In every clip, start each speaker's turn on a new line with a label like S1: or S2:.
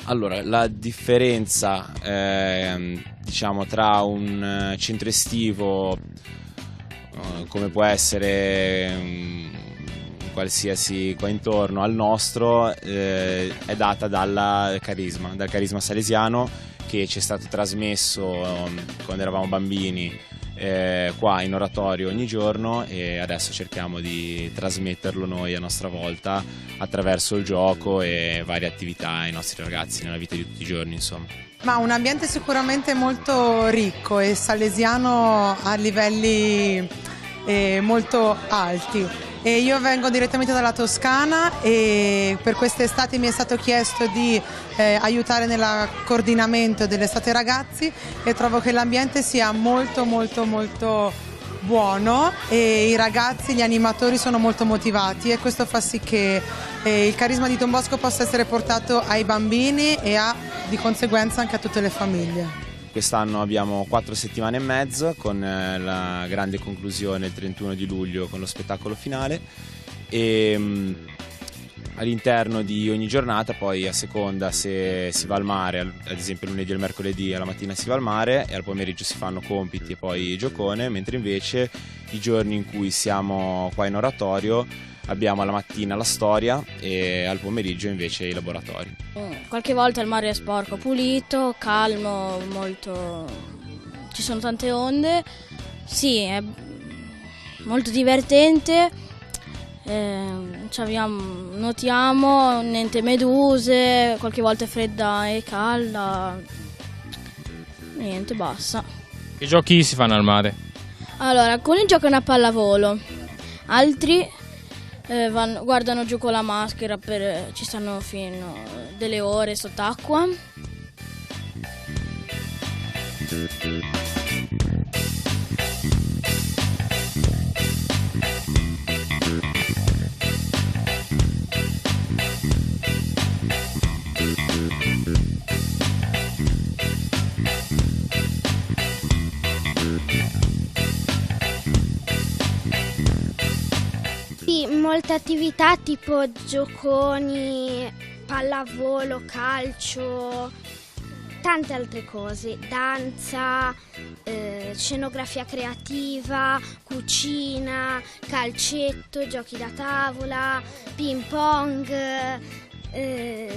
S1: Allora, la differenza diciamo tra un centro estivo come può essere qualsiasi qua intorno al nostro è data dal carisma salesiano che ci è stato trasmesso quando eravamo bambini qua in oratorio ogni giorno, e adesso cerchiamo di trasmetterlo noi a nostra volta attraverso il gioco e varie attività ai nostri ragazzi nella vita di tutti i giorni, insomma.
S2: Ma un ambiente sicuramente molto ricco e salesiano a livelli molto alti. E io vengo direttamente dalla Toscana e per quest'estate mi è stato chiesto di aiutare nel coordinamento dell'estate ragazzi, e trovo che l'ambiente sia molto buono e i ragazzi, gli animatori sono molto motivati, e questo fa sì che il carisma di Don Bosco possa essere portato ai bambini e di conseguenza anche a tutte le famiglie.
S1: Quest'anno abbiamo 4 settimane e mezzo, con la grande conclusione il 31 di luglio con lo spettacolo finale, e all'interno di ogni giornata poi, a seconda se si va al mare, ad esempio lunedì e il mercoledì alla mattina si va al mare e al pomeriggio si fanno compiti e poi giocone, mentre invece i giorni in cui siamo qua in oratorio abbiamo alla mattina la storia e al pomeriggio invece i laboratori.
S3: Qualche volta il mare è sporco, pulito, calmo, ci sono tante onde, sì, è molto divertente, nuotiamo, niente meduse, qualche volta è fredda e calda, niente, basta.
S4: Che giochi si fanno al mare?
S3: Allora, alcuni giocano a pallavolo, altri guardano giù con la maschera, ci stanno fino delle ore sott'acqua.
S5: Molte attività tipo gioconi, pallavolo, calcio, tante altre cose, danza, scenografia creativa, cucina, calcetto, giochi da tavola, ping pong,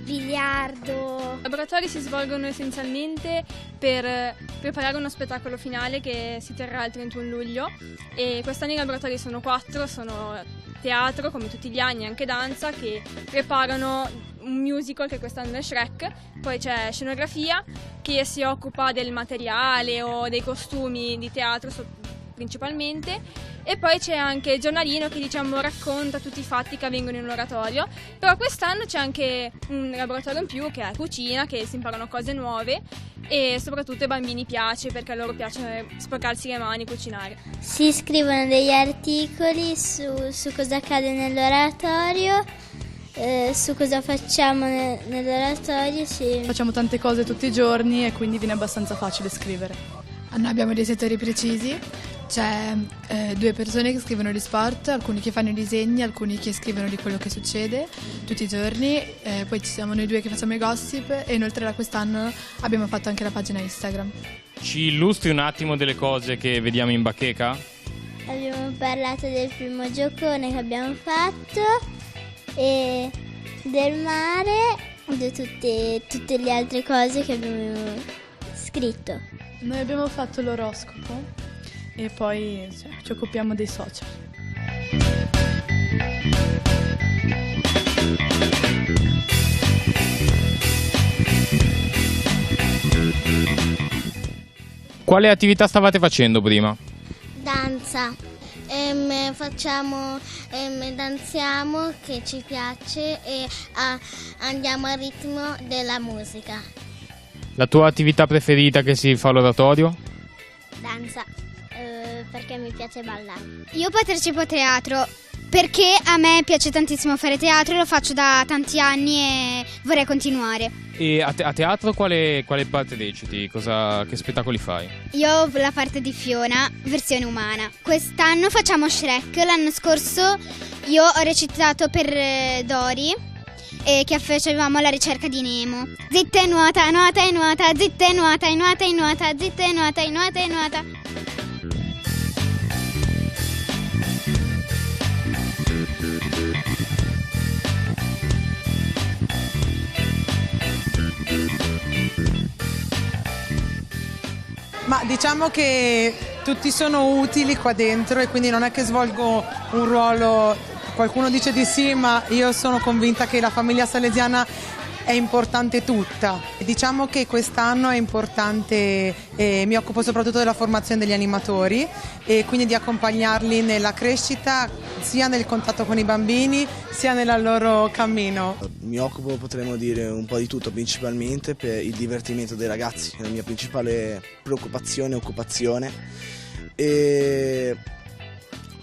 S5: biliardo.
S6: I laboratori si svolgono essenzialmente per preparare uno spettacolo finale che si terrà il 31 luglio, e quest'anno i laboratori sono 4, sono teatro come tutti gli anni, anche danza, che preparano un musical che quest'anno è Shrek, poi c'è scenografia che si occupa del materiale o dei costumi di teatro principalmente, e poi c'è anche il giornalino che racconta tutti i fatti che avvengono in un oratorio. Però quest'anno c'è anche un laboratorio in più che è cucina, che si imparano cose nuove e soprattutto ai bambini piace, perché a loro piace sporcarsi le mani, cucinare.
S5: Si scrivono degli articoli su cosa accade nell'oratorio, su cosa facciamo nell'oratorio. Sì.
S7: Facciamo tante cose tutti i giorni e quindi viene abbastanza facile scrivere.
S8: Noi abbiamo dei settori precisi, c'è 2 persone che scrivono di sport, alcuni che fanno i disegni, alcuni che scrivono di quello che succede tutti i giorni, poi ci siamo noi 2 che facciamo i gossip, e inoltre da quest'anno abbiamo fatto anche la pagina Instagram.
S4: Ci illustri un attimo delle cose che vediamo in bacheca?
S5: Abbiamo parlato del primo giocone che abbiamo fatto e del mare, di tutte le altre cose che abbiamo scritto.
S7: Noi abbiamo fatto l'oroscopo e poi ci occupiamo dei social.
S4: Quale attività stavate facendo prima?
S5: Danza. Danziamo, che ci piace, e andiamo al ritmo della musica.
S4: La tua attività preferita che si fa all'oratorio?
S5: Danza, perché mi piace ballare. Io partecipo a teatro
S9: Perché a me piace tantissimo fare teatro, lo faccio da tanti anni e vorrei continuare.
S4: E a teatro quale parte reciti? Che spettacoli fai?
S9: Io ho la parte di Fiona, versione umana. Quest'anno facciamo Shrek, l'anno scorso io ho recitato per Dory e che facevamo la ricerca di Nemo. Zitta e nuota, nuota e nuota, zitta e nuota e nuota e nuota, zitta e nuota e nuota e nuota.
S2: Ma diciamo che tutti sono utili qua dentro e quindi non è che svolgo un ruolo, qualcuno dice di sì, ma io sono convinta che la famiglia salesiana è importante tutta. Diciamo che quest'anno è importante, mi occupo soprattutto della formazione degli animatori e quindi di accompagnarli nella crescita, sia nel contatto con i bambini, sia nel loro cammino.
S10: Mi occupo, potremmo dire, un po' di tutto, principalmente per il divertimento dei ragazzi, è la mia principale preoccupazione e occupazione. E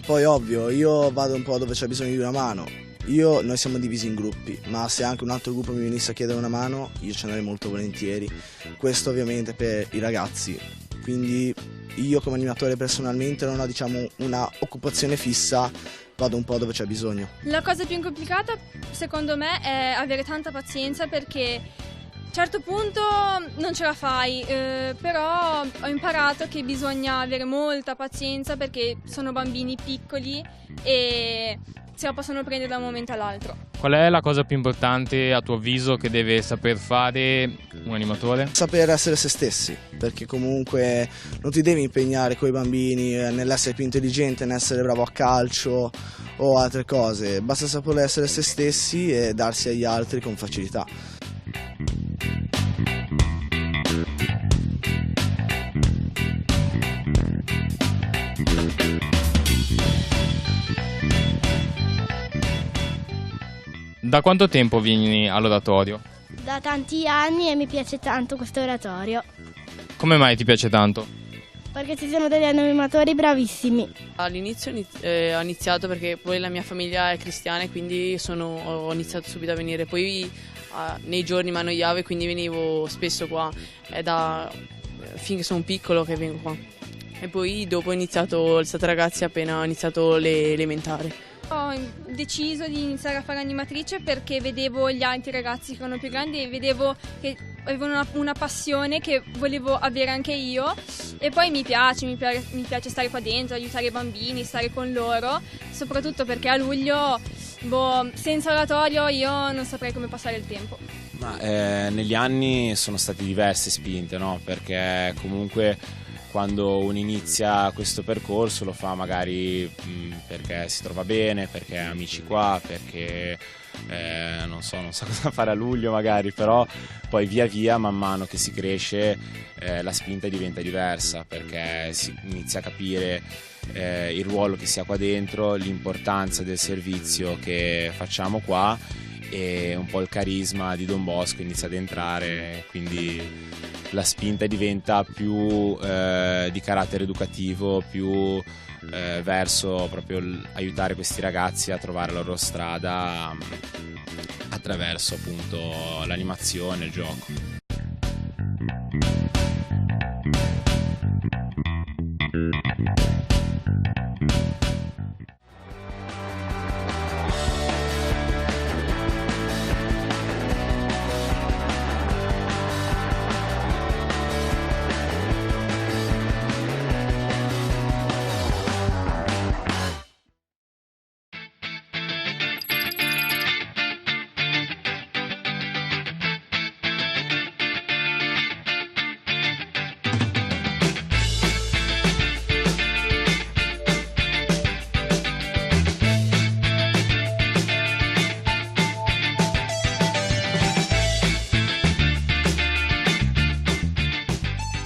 S10: poi ovvio, io vado un po' dove c'è bisogno di una mano. Noi siamo divisi in gruppi, ma se anche un altro gruppo mi venisse a chiedere una mano, io ce ne andrei molto volentieri. Questo ovviamente per i ragazzi, quindi io come animatore personalmente non ho, diciamo, una occupazione fissa, vado un po' dove c'è bisogno.
S6: La cosa più complicata secondo me è avere tanta pazienza, perché a un certo punto non ce la fai, però ho imparato che bisogna avere molta pazienza perché sono bambini piccoli e se la possono prendere da un momento all'altro.
S4: Qual è la cosa più importante a tuo avviso che deve saper fare un animatore?
S10: Saper essere se stessi, perché comunque non ti devi impegnare con i bambini nell'essere più intelligente, nell'essere bravo a calcio o altre cose, basta saper essere se stessi e darsi agli altri con facilità.
S4: Da quanto tempo vieni all'oratorio?
S11: Da tanti anni e mi piace tanto questo oratorio.
S4: Come mai ti piace tanto?
S11: Perché ci sono degli animatori bravissimi.
S12: All'inizio ho iniziato perché poi la mia famiglia è cristiana e quindi ho iniziato subito a venire. Poi nei giorni mi annoiavo e quindi venivo spesso qua. È finché sono piccolo che vengo qua. E poi dopo ho iniziato, siete ragazzi, appena ho iniziato le elementari.
S6: Ho deciso di iniziare a fare animatrice perché vedevo gli altri ragazzi che erano più grandi e vedevo che avevano una passione che volevo avere anche io, e poi mi piace stare qua dentro, aiutare i bambini, stare con loro, soprattutto perché a luglio, senza oratorio io non saprei come passare il tempo.
S1: Ma negli anni sono state diverse spinte, no? Perché comunque quando uno inizia questo percorso lo fa magari perché si trova bene, perché ha amici qua, perché non so cosa fare a luglio magari, però poi via via, man mano che si cresce, la spinta diventa diversa, perché si inizia a capire il ruolo che si ha qua dentro, l'importanza del servizio che facciamo qua e un po' il carisma di Don Bosco inizia ad entrare, quindi la spinta diventa più di carattere educativo, più verso proprio aiutare questi ragazzi a trovare la loro strada attraverso appunto l'animazione, il gioco.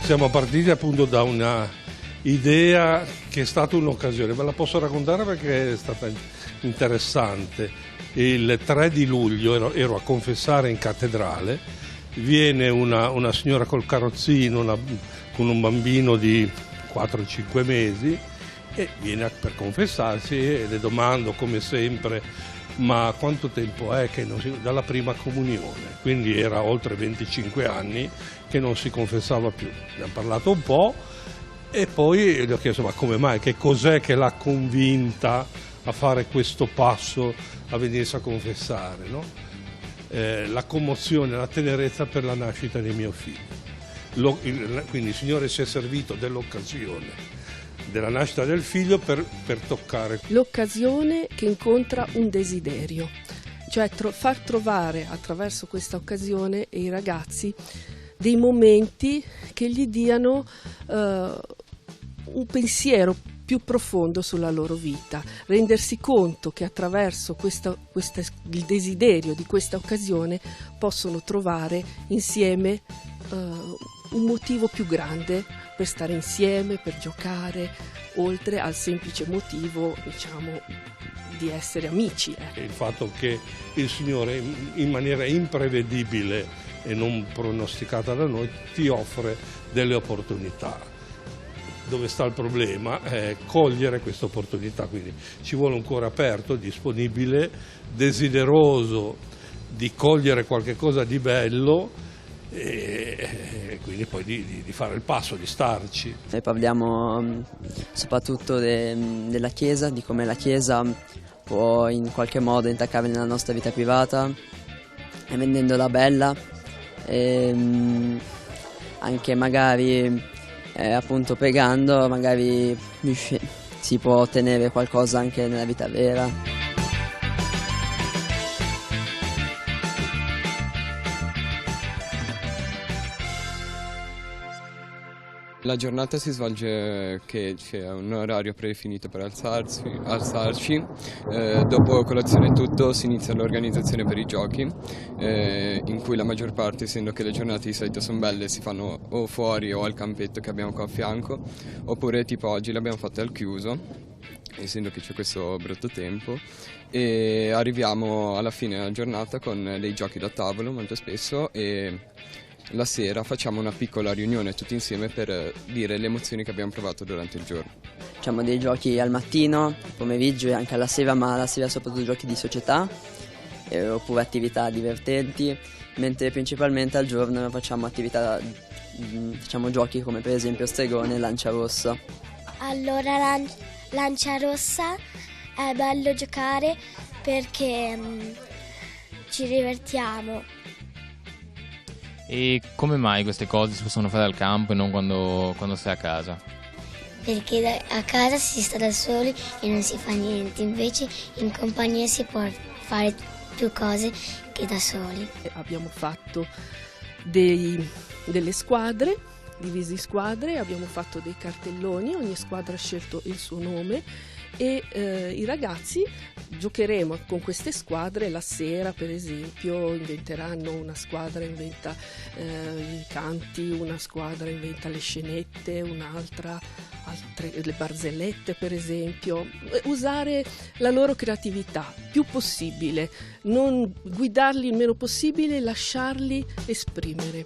S13: Siamo partiti appunto da una idea che è stata un'occasione, ve la posso raccontare perché è stata interessante. Il 3 di luglio ero a confessare in cattedrale, viene una signora col carrozzino con un bambino di 4-5 mesi e viene per confessarsi e le domando come sempre: ma quanto tempo è che non si... dalla prima comunione? Quindi era oltre 25 anni che non si confessava più. Ne abbiamo parlato un po' e poi gli ho chiesto: ma come mai? Che cos'è che l'ha convinta a fare questo passo, a venirsi a confessare, no? La commozione, la tenerezza per la nascita di mio figlio. Quindi il Signore si è servito dell'occasione della nascita del figlio per toccare.
S14: L'occasione che incontra un desiderio, cioè far trovare attraverso questa occasione ai ragazzi dei momenti che gli diano un pensiero più profondo sulla loro vita, rendersi conto che attraverso il desiderio di questa occasione possono trovare insieme un motivo più grande per stare insieme, per giocare, oltre al semplice motivo, diciamo, di essere amici.
S13: Il fatto che il Signore in maniera imprevedibile e non pronosticata da noi ti offre delle opportunità. Dove sta il problema è cogliere questa opportunità, quindi ci vuole un cuore aperto, disponibile, desideroso di cogliere qualche cosa di bello e quindi poi di fare il passo, di starci.
S15: Noi parliamo soprattutto della Chiesa, di come la Chiesa può in qualche modo intaccare nella nostra vita privata, rendendola bella, anche magari appunto pregando, magari si può ottenere qualcosa anche nella vita vera.
S16: La giornata si svolge che c'è un orario predefinito per alzarci, dopo colazione e tutto si inizia l'organizzazione per i giochi, in cui la maggior parte, essendo che le giornate di solito sono belle, si fanno o fuori o al campetto che abbiamo qua a fianco, oppure tipo oggi l'abbiamo fatta al chiuso, essendo che c'è questo brutto tempo, e arriviamo alla fine della giornata con dei giochi da tavolo molto spesso e la sera facciamo una piccola riunione tutti insieme per dire le emozioni che abbiamo provato durante il giorno.
S15: Facciamo dei giochi al mattino, al pomeriggio e anche alla sera, ma alla sera soprattutto giochi di società oppure attività divertenti, mentre principalmente al giorno facciamo attività, facciamo giochi come per esempio stregone e lancia rossa.
S11: Allora lancia rossa è bello giocare perché ci divertiamo.
S4: E come mai queste cose si possono fare al campo e non quando sei a casa?
S11: Perché a casa si sta da soli e non si fa niente, invece in compagnia si può fare più cose che da soli.
S14: Abbiamo fatto delle squadre, divisi squadre, abbiamo fatto dei cartelloni, ogni squadra ha scelto il suo nome e i ragazzi giocheremo con queste squadre la sera, per esempio inventeranno, una squadra inventa i canti, una squadra inventa le scenette, un'altra le barzellette per esempio, usare la loro creatività più possibile, non guidarli il meno possibile, lasciarli esprimere.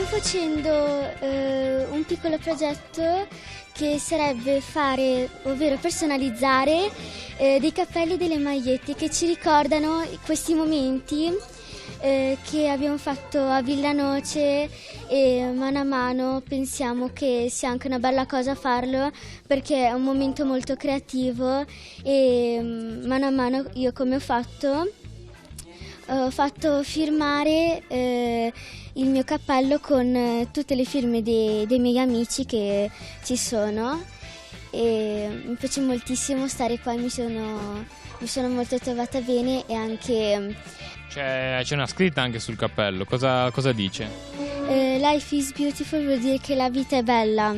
S5: Facendo un piccolo progetto che sarebbe ovvero personalizzare dei cappelli e delle magliette che ci ricordano questi momenti che abbiamo fatto a Villanoce e mano a mano pensiamo che sia anche una bella cosa farlo perché è un momento molto creativo e mano a mano io come ho fatto firmare il mio cappello con tutte le firme dei miei amici che ci sono e mi piace moltissimo stare qua, mi sono molto trovata bene e anche...
S4: C'è una scritta anche sul cappello, cosa dice?
S5: Life is beautiful vuol dire che la vita è bella,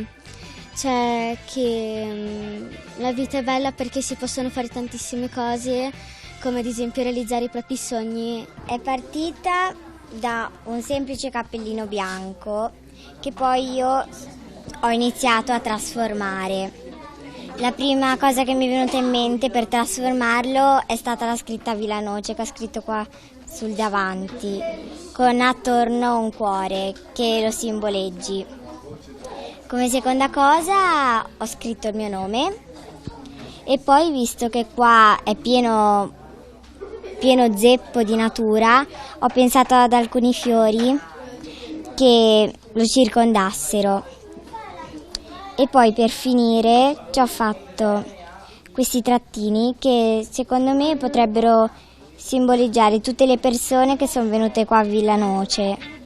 S5: cioè che la vita è bella perché si possono fare tantissime cose, come ad esempio realizzare i propri sogni.
S17: È partita da un semplice cappellino bianco
S11: che poi io ho iniziato a trasformare. La prima cosa che mi è venuta in mente per trasformarlo è stata la scritta Villanoce, che ho scritto qua sul davanti, con attorno un cuore che lo simboleggi. Come seconda cosa ho scritto il mio nome e poi, visto che qua è pieno zeppo di natura, ho pensato ad alcuni fiori che lo circondassero. E poi, per finire, ci ho fatto questi trattini che secondo me potrebbero simboleggiare tutte le persone che sono venute qua a Villanoce.